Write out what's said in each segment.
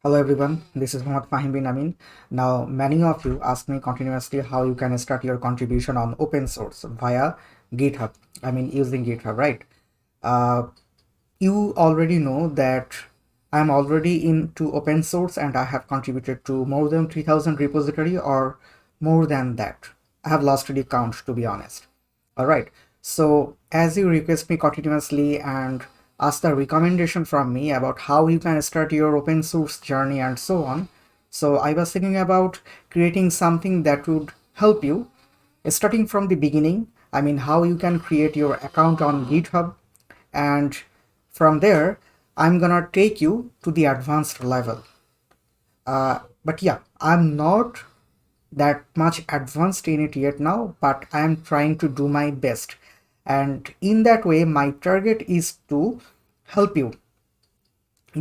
Hello everyone, this is Fahim. Now, many of you ask me continuously how you can start your contribution on open source via GitHub. Using GitHub, right? Uh, you already know that I'm already into open source and I have contributed to more than 3000 repository or more than that. I have lost the count, to be honest. All right. So as you request me continuously and ask the recommendation from me about how you can start your open source journey and so on. So I was thinking about creating something that would help you starting from the beginning. How you can create your account on GitHub, and from there I'm gonna take you to the advanced level. But yeah, I'm not that much advanced in it yet now, but I am trying to do my best. And in that way, my target is to help you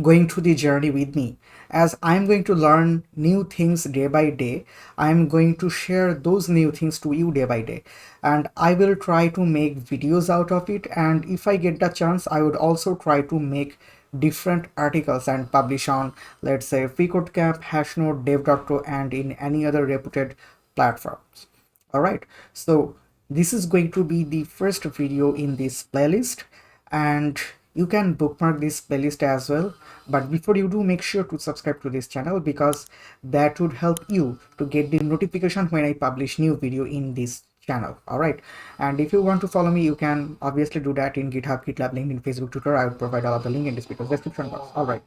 going through the journey with me. As I'm going to learn new things day by day, I'm going to share those new things to you day by day. And I will try to make videos out of it. And if I get the chance, I would also try to make different articles and publish on, let's say, FreeCodeCamp, Hashnode, Dev.to, and in any other reputed platforms. All right. So this is going to be the first video in this playlist, and you can bookmark this playlist as well. But before you do, make sure to subscribe to this channel, because that would help you to get the notification when I publish new video in this channel. All right. And if you want to follow me, you can obviously do that in GitHub, GitLab, LinkedIn, Facebook, Twitter. I will provide all of the link in this video's description box. All right.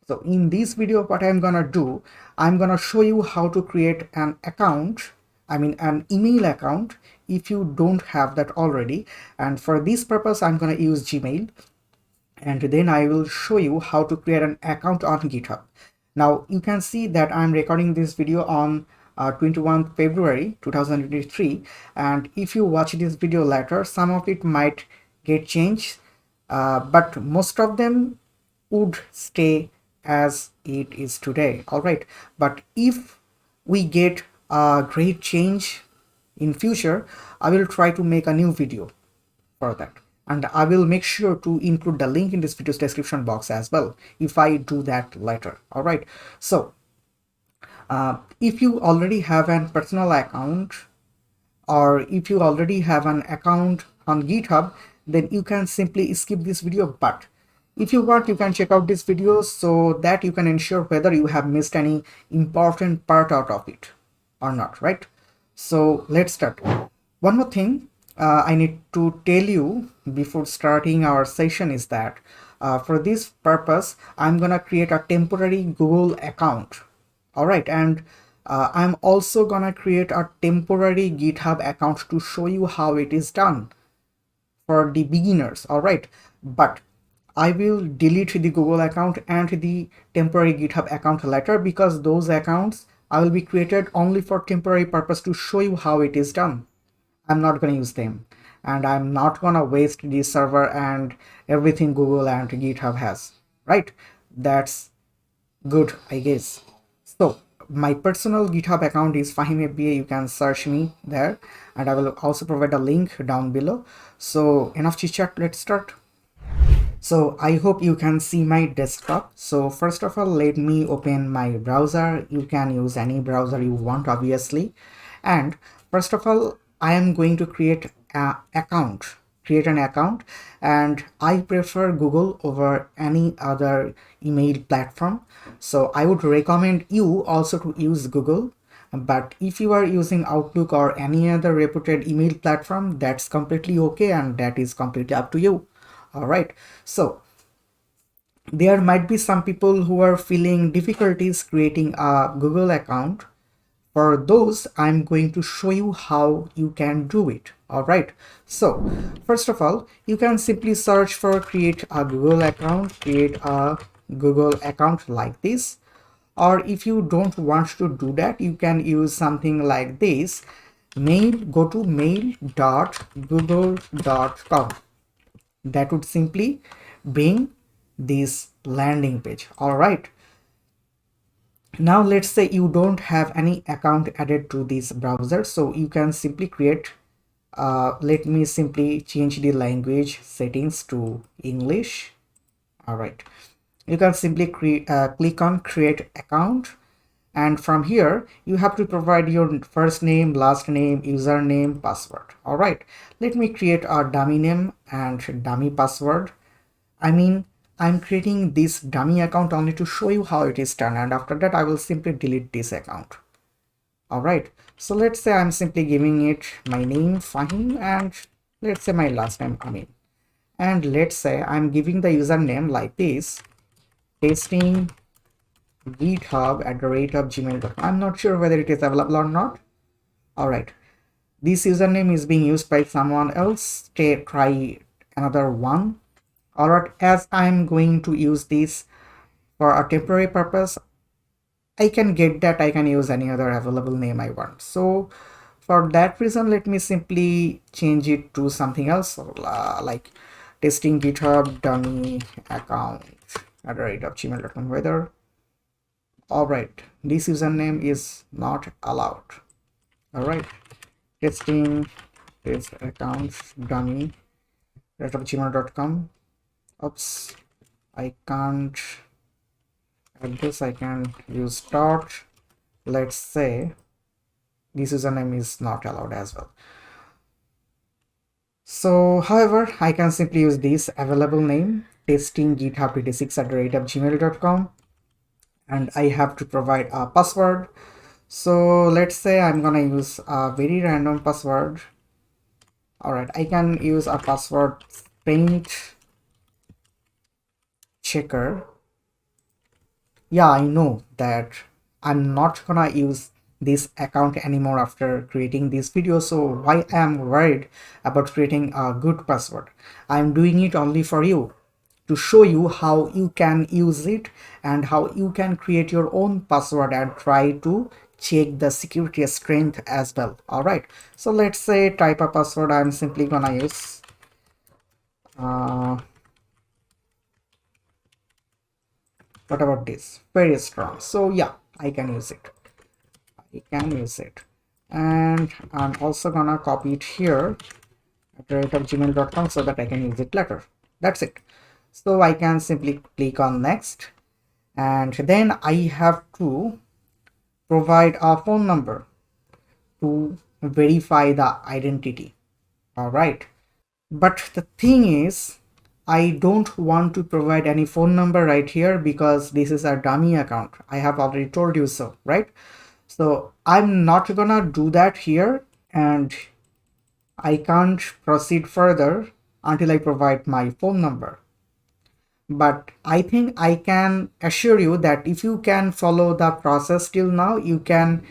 So in this video, what I'm gonna do, I'm gonna show you how to create an account, an email account, if you don't have that already. And for this purpose, I'm gonna use Gmail, and then I will show you how to create an account on GitHub. Now you can see that I'm recording this video on 21 February 2023, and if you watch this video later, some of it might get changed, but most of them would stay as it is today. All right, but if we get a great change in future, I will try to make a new video for that, and I will make sure to include the link in this video's description box as well if I do that later. All right, so if you already have a personal account, or if you already have an account on GitHub, then you can simply skip this video. But if you want, you can check out this video so that you can ensure whether you have missed any important part out of it or not, right? So let's start. One more thing I need to tell you before starting our session is that for this purpose, I'm gonna create a temporary Google account. All right, and I'm also gonna create a temporary GitHub account to show you how it is done for the beginners. All right, but I will delete the Google account and the temporary GitHub account later, because those accounts I will be created only for temporary purpose to show you how it is done. I'm not going to use them, and I'm not going to waste the server and everything Google and GitHub has, right? That's good, I guess. So my personal GitHub account is Fahim FBA. You can search me there, and I will also provide a link down below. So enough chit chat, let's start. So I hope you can see my desktop. So first of all, let me open my browser. You can use any browser you want, obviously. And first of all, I am going to create an account, and I prefer Google over any other email platform. So I would recommend you also to use Google. But if you are using Outlook or any other reputed email platform, that's completely okay, and that is completely up to you. All right, so there might be some people who are feeling difficulties creating a Google account. For those, I'm going to show you how you can do it. All right, so first of all, you can simply search for create a Google account like this. Or if you don't want to do that, you can use something like this. Go to mail.google.com. That would simply bring this landing page. All right, now let's say you don't have any account added to this browser, so you can simply create let me simply change the language settings to English. All right, you can simply click on create account, and from here you have to provide your first name, last name, username, password. All right, let me create a dummy name and dummy password. I mean, I'm creating this dummy account only to show you how it is done, and after that I will simply delete this account. All right, so let's say I'm simply giving it my name Fahim, and let's say my last name Amin, and let's say I'm giving the username like this, testing github@gmail.com. I'm not sure whether it is available or not. All right, this username is being used by someone else. Try another one. All right, as I'm going to use this for a temporary purpose, I can get that I can use any other available name I want. So for that reason, let me simply change it to something else, like testing github dummy account @gmail.com. Whether, all right, this username is not allowed. All right, testing this account dummy @gmail.com. Oops, I can't add this. I can use start. Let's say this username is not allowed as well. So however, I can simply use this available name, testing github86@gmail.com, and I have to provide a password. So let's say I'm gonna use a very random password. All right, I can use a password paint checker. Yeah, I know that I'm not gonna use this account anymore after creating this video, so why I'm worried about creating a good password? I'm doing it only for you, to show you how you can use it and how you can create your own password and try to check the security strength as well. All right, so let's say type a password. I'm simply gonna use what about this, very strong. So yeah, I can use it. And I'm also gonna copy it here @gmail.com so that I can use it later. That's it. So I can simply click on next, and then I have to provide a phone number to verify the identity. All right, but the thing is, I don't want to provide any phone number right here because this is a dummy account. I have already told you so, right? So I'm not gonna do that here, and I can't proceed further until I provide my phone number. But I think I can assure you that if you can follow the process till now, you can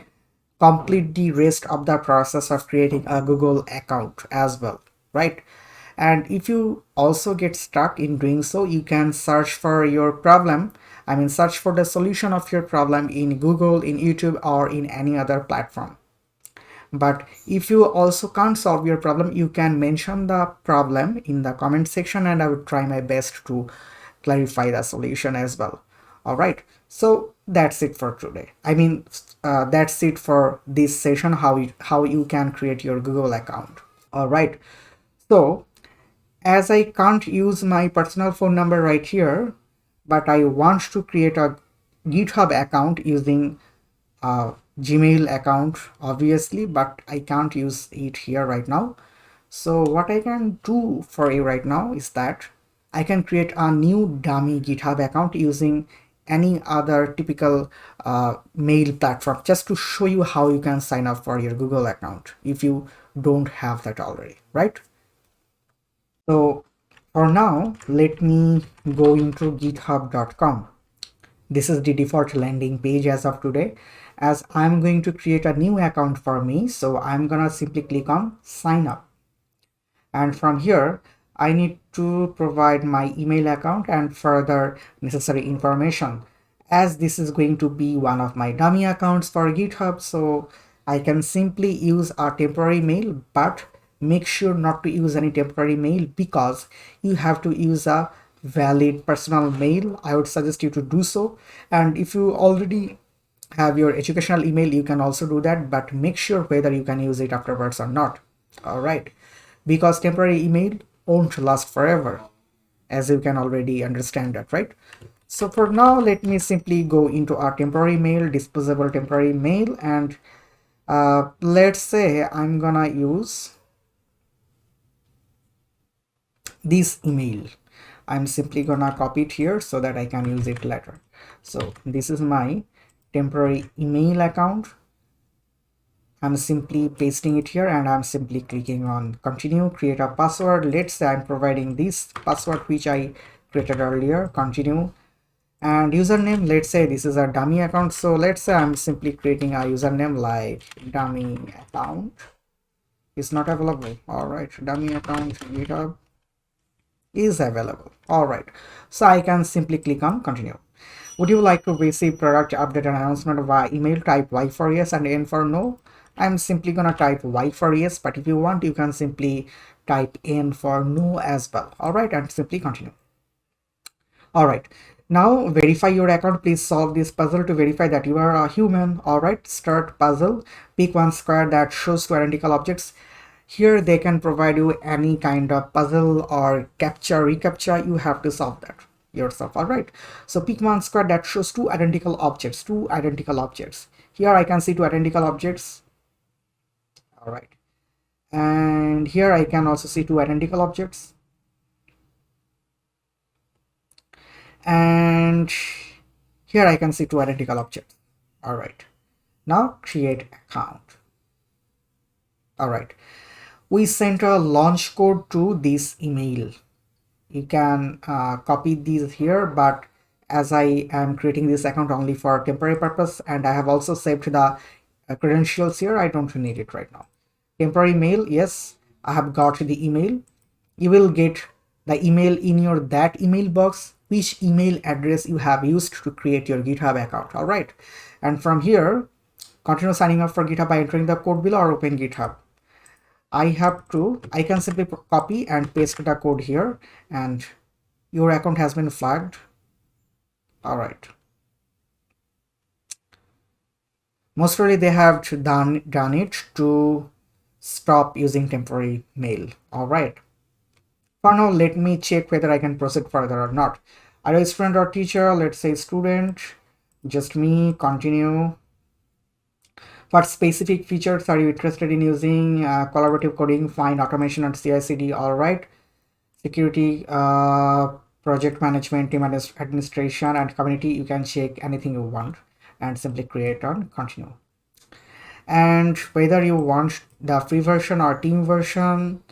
complete the rest of the process of creating a Google account as well, right? And if you also get stuck in doing so, you can search for your problem. I mean, search for the solution of your problem in Google, in YouTube, or in any other platform. But if you also can't solve your problem, you can mention the problem in the comment section, and I would try my best to clarify the solution as well. All right, so that's it for today. I mean, that's it for this session, how you can create your Google account. All right, so as I can't use my personal phone number right here, but I want to create a GitHub account using a Gmail account, obviously, but I can't use it here right now. So what I can do for you right now is that I can create a new dummy GitHub account using any other typical mail platform, just to show you how you can sign up for your Google account if you don't have that already, right? So for now, let me go into github.com. This is the default landing page as of today, as I'm going to create a new account for me. So I'm gonna simply click on sign up. And from here, I need to provide my email account and further necessary information, as this is going to be one of my dummy accounts for GitHub. So I can simply use a temporary mail, but make sure not to use any temporary mail because you have to use a valid personal mail. I would suggest you to do so. And if you already have your educational email, you can also do that, but make sure whether you can use it afterwards or not. All right, because temporary email won't last forever, as you can already understand that, right? So for now, let me simply go into our temporary mail, disposable temporary mail, and let's say I'm gonna use this email. I'm simply gonna copy it here so that I can use it later. So this is my temporary email account. I'm simply pasting it here and I'm simply clicking on continue, create a password. Let's say I'm providing this password which I created earlier, continue. And username, let's say this is a dummy account, so let's say I'm simply creating a username like dummy account. It's not available. All right, dummy account GitHub is available. All right, so I can simply click on continue. Would you like to receive product update and announcement via email? Type Y for yes and N for no. I'm simply gonna type Y for yes, but if you want you can simply type N for no as well. All right, and simply continue. All right, now verify your account. Please solve this puzzle to verify that you are a human. All right, start puzzle. Pick one square that shows two identical objects. Here they can provide you any kind of puzzle or captcha, reCAPTCHA. You have to solve that yourself. All right, so pick one square that shows two identical objects. Here I can see two identical objects. All right, and here I can also see two identical objects. And here I can see two identical objects. All right, now create account. All right, we sent a launch code to this email. You can copy these here, but as I am creating this account only for temporary purpose and I have also saved the credentials here, I don't need it right now. Temporary mail, yes, I have got the email. You will get the email in your that email box which email address you have used to create your GitHub account. All right, and from here continue signing up for GitHub by entering the code below or open GitHub. I can simply copy and paste the code here and your account has been flagged. All right, most probably they have done it to stop using temporary mail. All right, for now let me check whether I can proceed further or not. Are you a student or teacher? Let's say student, just me, continue. What specific features are you interested in using? Collaborative coding, fine, automation and CI/CD. All right, security, project management, team administration and community. You can check anything you want and simply create on continue. And whether you want the free version or team version,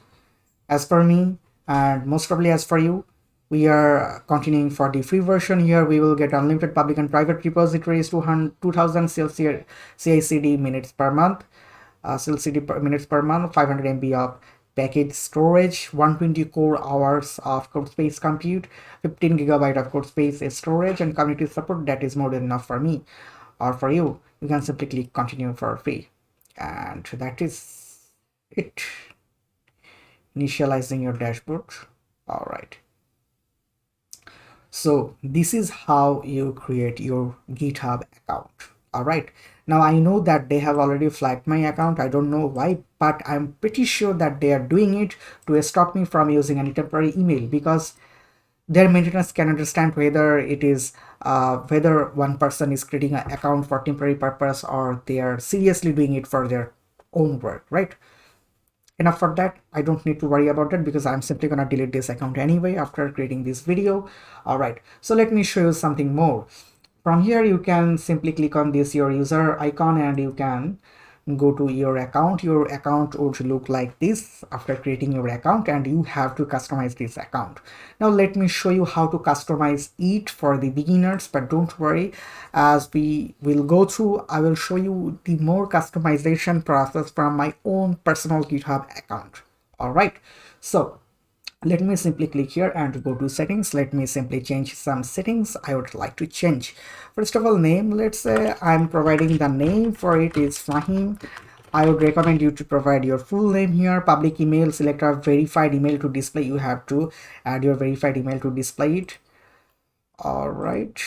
as per me and most probably as for you, we are continuing for the free version. Here we will get unlimited public and private repositories, 2000 CI/CD minutes per month, CI/CD minutes per month, 500 MB of package storage, 120 core hours of code space compute, 15 GB of code space storage, and community support. That is more than enough for me or for you. You can simply click continue for free, and that is it. Initializing your dashboard. All right, so this is how you create your GitHub account. All right, now I know that they have already flagged my account. I don't know why, but I'm pretty sure that they are doing it to stop me from using any temporary email, because their maintenance can understand whether it is whether one person is creating an account for temporary purpose or they are seriously doing it for their own work, right? Enough for that. I don't need to worry about that because I'm simply gonna delete this account anyway after creating this video. All right, so let me show you something more. From here you can simply click on this your user icon and you can go to your account. Your account would look like this after creating your account, and you have to customize this account. Now let me show you how to customize it for the beginners, but don't worry, as we will go through, I will show you the more customization process from my own personal GitHub account. All right, so let me simply click here and go to settings. Let me simply change some settings I would like to change. First of all, name. Let's say I'm providing the name for it is Fahim. I would recommend you to provide your full name here. Public email, select a verified email to display. You have to add your verified email to display it. All right,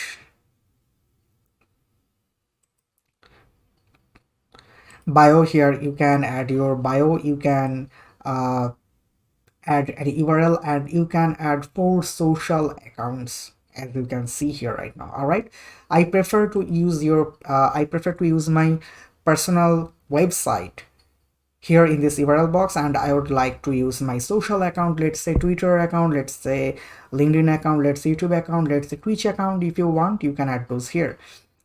bio, here you can add your bio. You can add an URL and you can add 4 social accounts. as you can see here right now. All right, I prefer to use my personal website here in this URL box, and I would like to use my social account, let's say Twitter account, let's say LinkedIn account, let's say YouTube account, let's say Twitch account. If you want, you can add those here.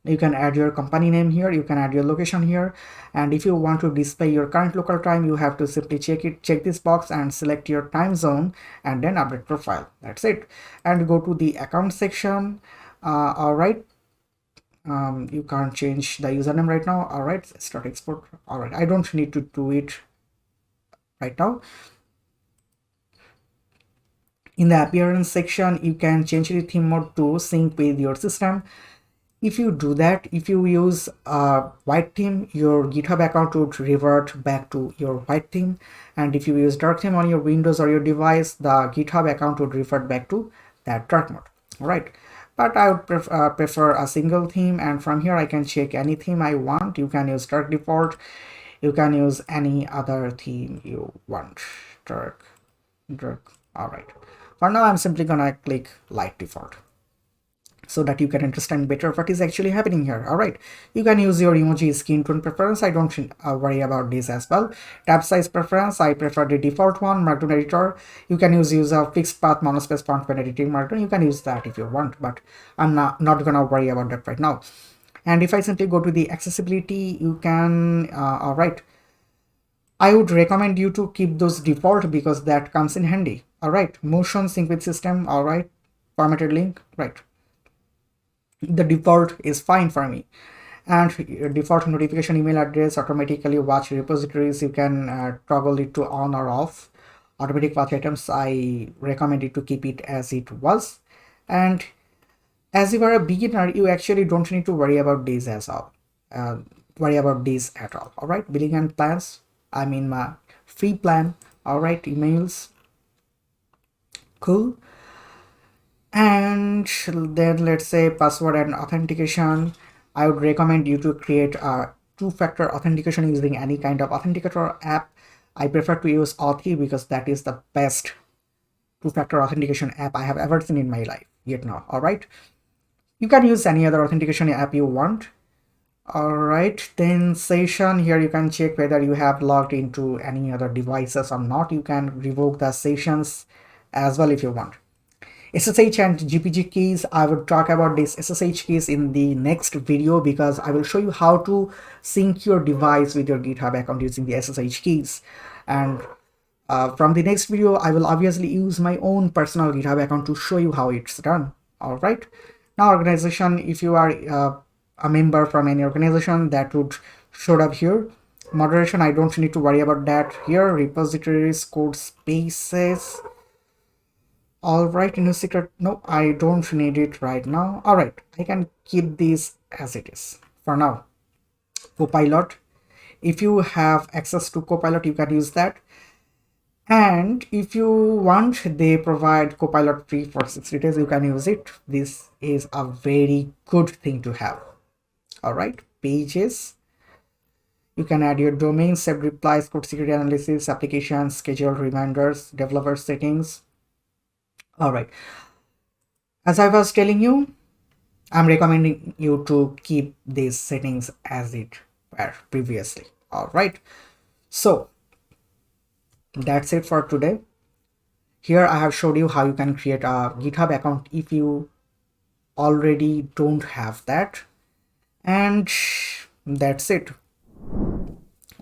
You can add your company name here, you can add your location here, and if you want to display your current local time, you have to simply check this box and select your time zone and then update profile. That's it. And go to the account section. All right, you can't change the username right now. All right, start export. All right, I don't need to do it right now. In the appearance section, you can change the theme mode to sync with your system. If you do that, if you use a white theme, your GitHub account would revert back to your white theme, and if you use dark theme on your Windows or your device, the GitHub account would revert back to that dark mode. All right, but I would prefer a single theme, and from here I can check any theme I want. You can use dark default, you can use any other theme you want. Dark. All right, for now I'm simply gonna click light default so that you can understand better what is actually happening here. All right, you can use your emoji skin tone preference. I don't worry about this as well. Tab size preference, I prefer the default one. Markdown editor, you can use a fixed path monospace font when editing markdown. You can use that if you want, but I'm not gonna worry about that right now. And if I simply go to the accessibility, you can all right, I would recommend you to keep those default because that comes in handy. All right, motion sync with system. All right, formatted link, right, the default is fine for me. And default notification email address, automatically watch repositories, you can toggle it to on or off. Automatic watch items, I recommend it to keep it as it was. And as you are a beginner, you actually don't need to worry about these as all. At all. All right, billing and plans, I mean my free plan. All right, emails, cool. And then let's say password and authentication, I would recommend you to create a two-factor authentication using any kind of authenticator app. I prefer to use Authy because that is the best two-factor authentication app I have ever seen in my life yet now. All right, you can use any other authentication app you want. All right, then session, here you can check whether you have logged into any other devices or not. You can revoke the sessions as well if you want. SSH and GPG keys, I would talk about this SSH keys in the next video because I will show you how to sync your device with your GitHub account using the SSH keys. And from the next video, I will obviously use my own personal GitHub account to show you how it's done. All right, now organization, if you are a member from any organization, that would show up here. Moderation, I don't need to worry about that here. Repositories, code spaces, all right, in a secret, no, I don't need it right now. All right, I can keep this as it is for now. Copilot, if you have access to Copilot, you can use that. And if you want, they provide Copilot free for 60 days. You can use it. This is a very good thing to have. All right, pages, you can add your domain, save replies, code security analysis, applications, schedule reminders, developer settings. All right, as I was telling you, I'm recommending you to keep these settings as it were previously. All right, so that's it for today. Here I have showed you how you can create a GitHub account if you already don't have that, and that's it.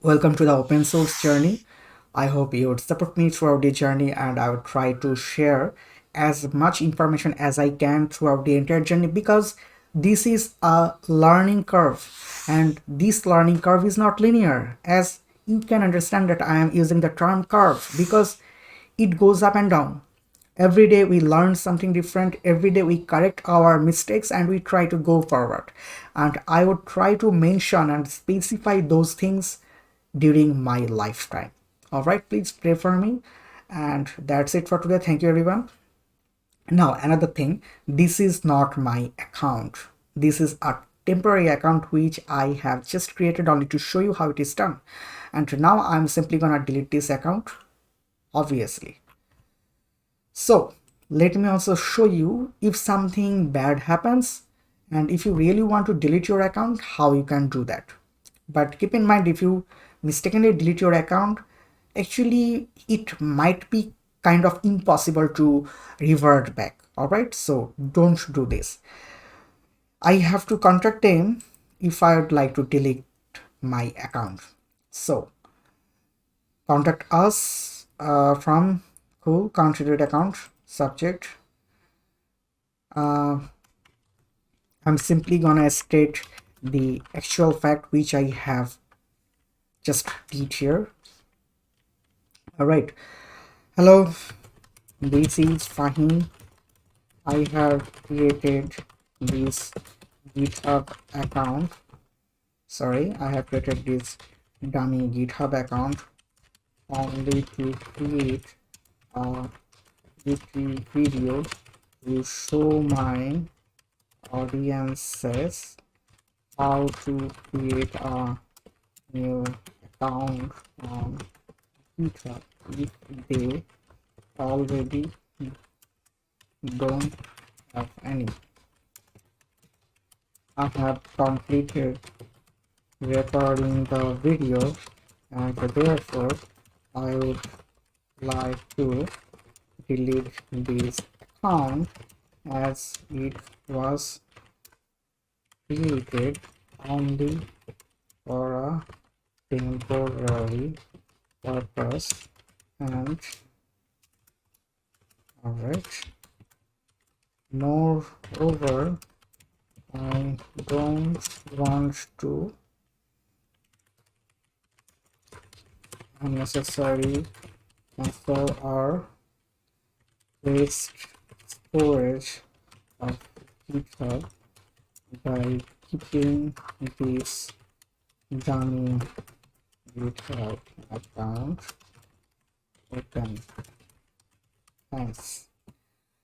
Welcome to the open source journey. I hope you would support me throughout the journey, and I would try to share as much information as I can throughout the entire journey because this is a learning curve, and this learning curve is not linear. As you can understand that I am using the term curve because it goes up and down. Every day we learn something different. Every day we correct our mistakes and we try to go forward. And I would try to mention and specify those things during my lifetime. All right, please pray for me. And that's it for today. Thank you, everyone. Now, another thing, this is not my account. This is a temporary account which I have just created only to show you how it is done. And now I'm simply gonna delete this account, obviously. So let me also show you if something bad happens and if you really want to delete your account, how you can do that. But keep in mind, if you mistakenly delete your account, actually it might be kind of impossible to revert back. All right, so don't do this. I have to contact them if I would like to delete my account. So contact us from who contribute account subject. I'm simply gonna state the actual fact which I have just did here. All right, hello, this is Fahim. I have created this GitHub account. Sorry, I have created this dummy GitHub account only to create a YouTube video to show my audiences how to create a new account on GitHub if they already don't have any. I have completed recording the video and therefore I would like to delete this account as it was created only for a temporary purpose. And alright, moreover, I don't want to unnecessary install or waste storage of GitHub by keeping this dummy GitHub account open. Thanks.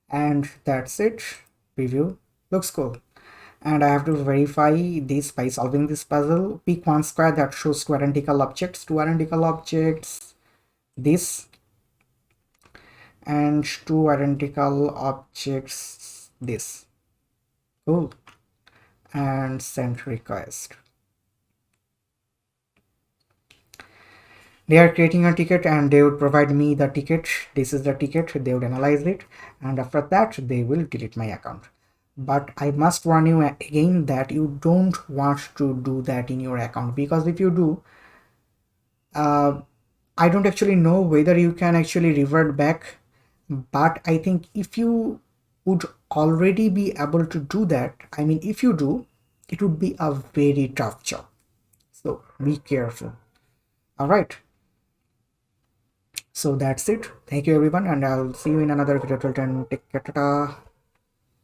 And that's it. Preview looks cool. And I have to verify this by solving this puzzle. Pick one square that shows two identical objects, this, and two identical objects, this. Cool. And send request. They are creating a ticket and they would provide me the ticket. This is the ticket. They would analyze it, and after that they will delete my account. But I must warn you again that you don't want to do that in your account, because if you do, I don't actually know whether you can actually revert back, but I think if you would already be able to do that, I mean, if you do, it would be a very tough job. So be careful. All right. So that's it. Thank you everyone, and I'll see you in another video. Till then, take care. Ta-ta.